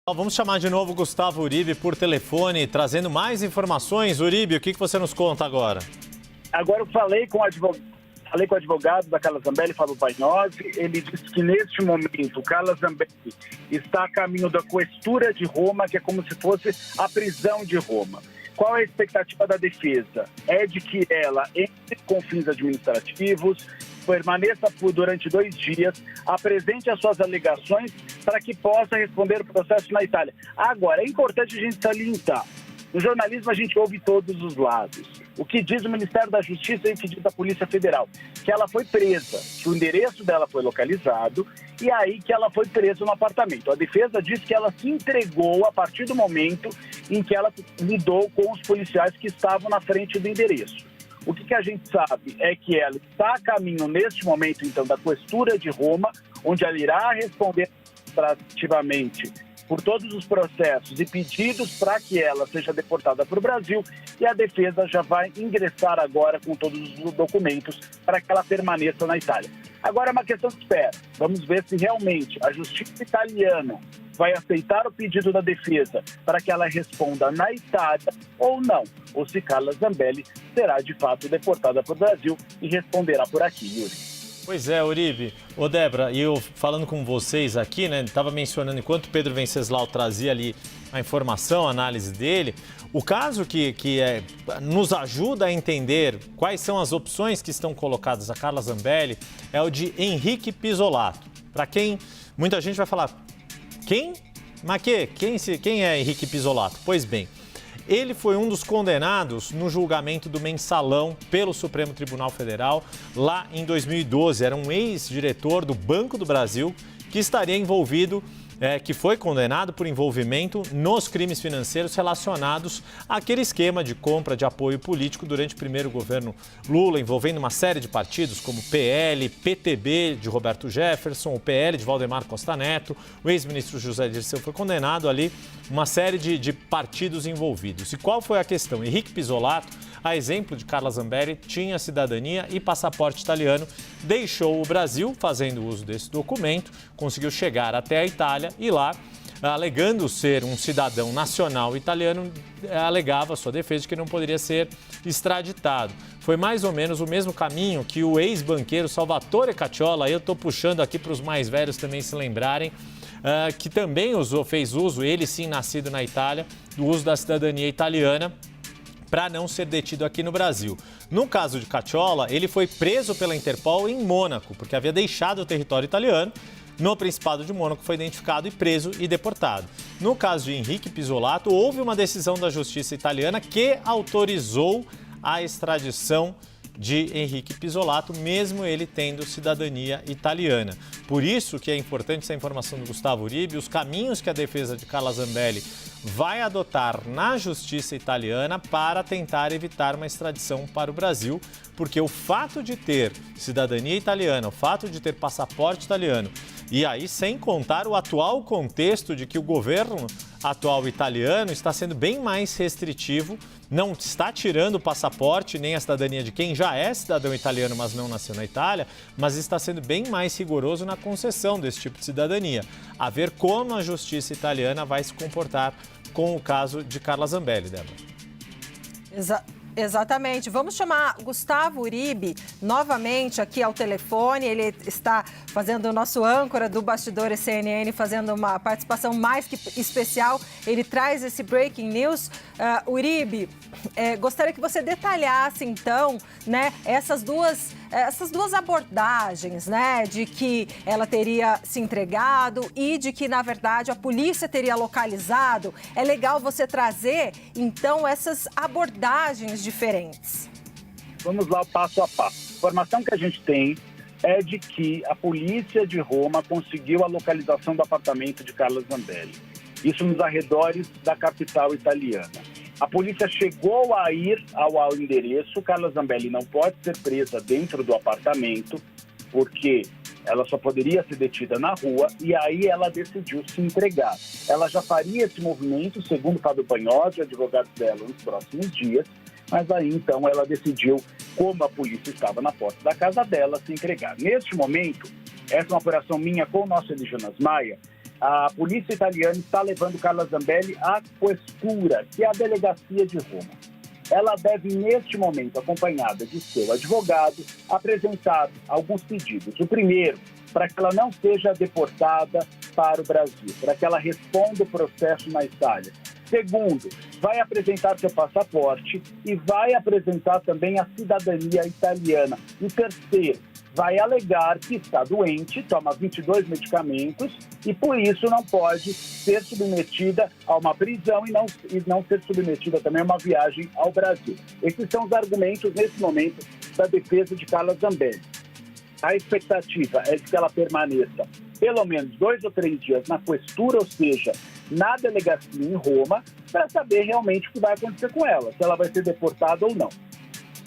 Vamos chamar de novo o Gustavo Uribe por telefone, trazendo mais informações. Uribe, o que você nos conta agora? Agora eu falei com o advogado da Carla Zambelli, Fábio Pagnozzi. Ele disse que neste momento Carla Zambelli está a caminho da questura de Roma, que é como se fosse a prisão de Roma. Qual é a expectativa da defesa? É de que ela entre com fins administrativos, permaneça durante 2 dias, apresente as suas alegações para que possa responder o processo na Itália. Agora, é importante a gente salientar. No jornalismo a gente ouve todos os lados. O que diz o Ministério da Justiça e o que diz a Polícia Federal? Que ela foi presa, que o endereço dela foi localizado e aí que ela foi presa no apartamento. A defesa diz que ela se entregou a partir do momento em que ela lidou com os policiais que estavam na frente do endereço. O que a gente sabe é que ela está a caminho, neste momento, então, da questura de Roma, onde ela irá responder administrativamente por todos os processos e pedidos para que ela seja deportada para o Brasil, e a defesa já vai ingressar agora com todos os documentos para que ela permaneça na Itália. Agora é uma questão de espera. Vamos ver se realmente a justiça italiana vai aceitar o pedido da defesa para que ela responda na Itália ou não, ou se Carla Zambelli será de fato deportada para o Brasil e responderá por aqui, Yuri. Pois é, Uribe. Ô, Débora, e eu falando com vocês aqui, né, estava mencionando, enquanto Pedro Venceslau trazia ali a informação, a análise dele, o caso que nos ajuda a entender quais são as opções que estão colocadas a Carla Zambelli é o de Henrique Pisolato. Para quem, muita gente vai falar, quem? Mas quem é Henrique Pisolato? Pois bem, ele foi um dos condenados no julgamento do Mensalão pelo Supremo Tribunal Federal lá em 2012. Era um ex-diretor do Banco do Brasil que estaria envolvido, que foi condenado por envolvimento nos crimes financeiros relacionados àquele esquema de compra de apoio político durante o primeiro governo Lula, envolvendo uma série de partidos como PL, PTB de Roberto Jefferson, o PL de Valdemar Costa Neto, o ex-ministro José Dirceu foi condenado ali, uma série de partidos envolvidos. E qual foi a questão? Henrique Pisolato, a exemplo de Carla Zambelli, tinha cidadania e passaporte italiano, deixou o Brasil fazendo uso desse documento, conseguiu chegar até a Itália e lá, alegando ser um cidadão nacional italiano, alegava sua defesa de que não poderia ser extraditado. Foi mais ou menos o mesmo caminho que o ex-banqueiro Salvatore Cacciola, eu estou puxando aqui para os mais velhos também se lembrarem, que também fez uso, ele sim nascido na Itália, do uso da cidadania italiana, para não ser detido aqui no Brasil. No caso de Cacciola, ele foi preso pela Interpol em Mônaco, porque havia deixado o território italiano. No Principado de Mônaco foi identificado e preso e deportado. No caso de Henrique Pisolato, houve uma decisão da justiça italiana que autorizou a extradição de Henrique Pisolato, mesmo ele tendo cidadania italiana. Por isso que é importante essa informação do Gustavo Uribe, os caminhos que a defesa de Carla Zambelli vai adotar na justiça italiana para tentar evitar uma extradição para o Brasil, porque o fato de ter cidadania italiana, o fato de ter passaporte italiano, e aí sem contar o atual contexto de que o governo atual italiano está sendo bem mais restritivo, não está tirando o passaporte nem a cidadania de quem já é cidadão italiano, mas não nasceu na Itália, mas está sendo bem mais rigoroso na concessão desse tipo de cidadania. A ver como a justiça italiana vai se comportar com o caso de Carla Zambelli, Débora. Exatamente. Vamos chamar Gustavo Uribe novamente aqui ao telefone. Ele está fazendo o nosso âncora do Bastidores CNN, fazendo uma participação mais que especial. Ele traz esse breaking news. Uribe, gostaria que você detalhasse, então, né, essas duas abordagens, né, de que ela teria se entregado e de que, na verdade, a polícia teria localizado. É legal você trazer, então, essas abordagens diferentes. Vamos lá, passo a passo. A informação que a gente tem é de que a polícia de Roma conseguiu a localização do apartamento de Carla Zambelli. Isso nos arredores da capital italiana. A polícia chegou a ir ao endereço. Carla Zambelli não pode ser presa dentro do apartamento, porque ela só poderia ser detida na rua, e aí ela decidiu se entregar. Ela já faria esse movimento, segundo Fábio Pagnozzi, advogado dela, nos próximos dias, mas aí então ela decidiu, como a polícia estava na porta da casa dela, se entregar. Neste momento, essa é uma apuração minha com o nosso Elijonas Maia, A polícia italiana está levando Carla Zambelli à questura, que é a delegacia de Roma. Ela deve, neste momento, acompanhada de seu advogado, apresentar alguns pedidos. O primeiro, para que ela não seja deportada para o Brasil, para que ela responda o processo na Itália. Segundo, vai apresentar seu passaporte e vai apresentar também a cidadania italiana. E terceiro, vai alegar que está doente, toma 22 medicamentos e, por isso, não pode ser submetida a uma prisão e não ser submetida também a uma viagem ao Brasil. Esses são os argumentos, nesse momento, da defesa de Carla Zambelli. A expectativa é de que ela permaneça pelo menos 2 ou 3 dias na questura, ou seja, na delegacia em Roma, para saber realmente o que vai acontecer com ela, se ela vai ser deportada ou não.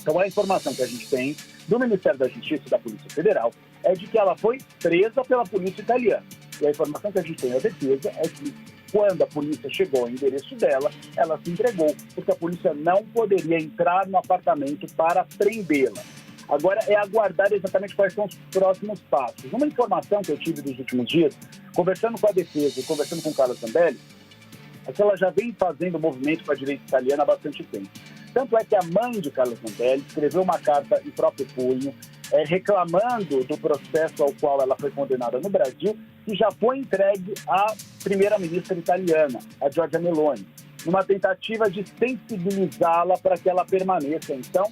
Então, a informação que a gente tem do Ministério da Justiça e da Polícia Federal é de que ela foi presa pela polícia italiana. E a informação que a gente tem da defesa é que, quando a polícia chegou ao endereço dela, ela se entregou, porque a polícia não poderia entrar no apartamento para prendê-la. Agora é aguardar exatamente quais são os próximos passos. Uma informação que eu tive nos últimos dias, conversando com a defesa e conversando com Carla Zambelli, é que ela já vem fazendo movimento com a direita italiana há bastante tempo. Tanto é que a mãe de Carla Zambelli escreveu uma carta em próprio punho, reclamando do processo ao qual ela foi condenada no Brasil, e já foi entregue à primeira-ministra italiana, a Giorgia Meloni, numa tentativa de sensibilizá-la para que ela permaneça, então,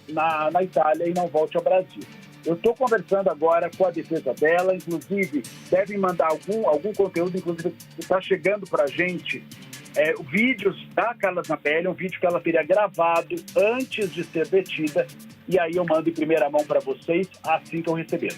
na Itália e não volte ao Brasil. Eu estou conversando agora com a defesa dela, inclusive devem mandar algum conteúdo, inclusive está chegando para a gente vídeos da Carla Zambelli, um vídeo que ela teria gravado antes de ser detida, e aí eu mando em primeira mão para vocês assim que eu receber.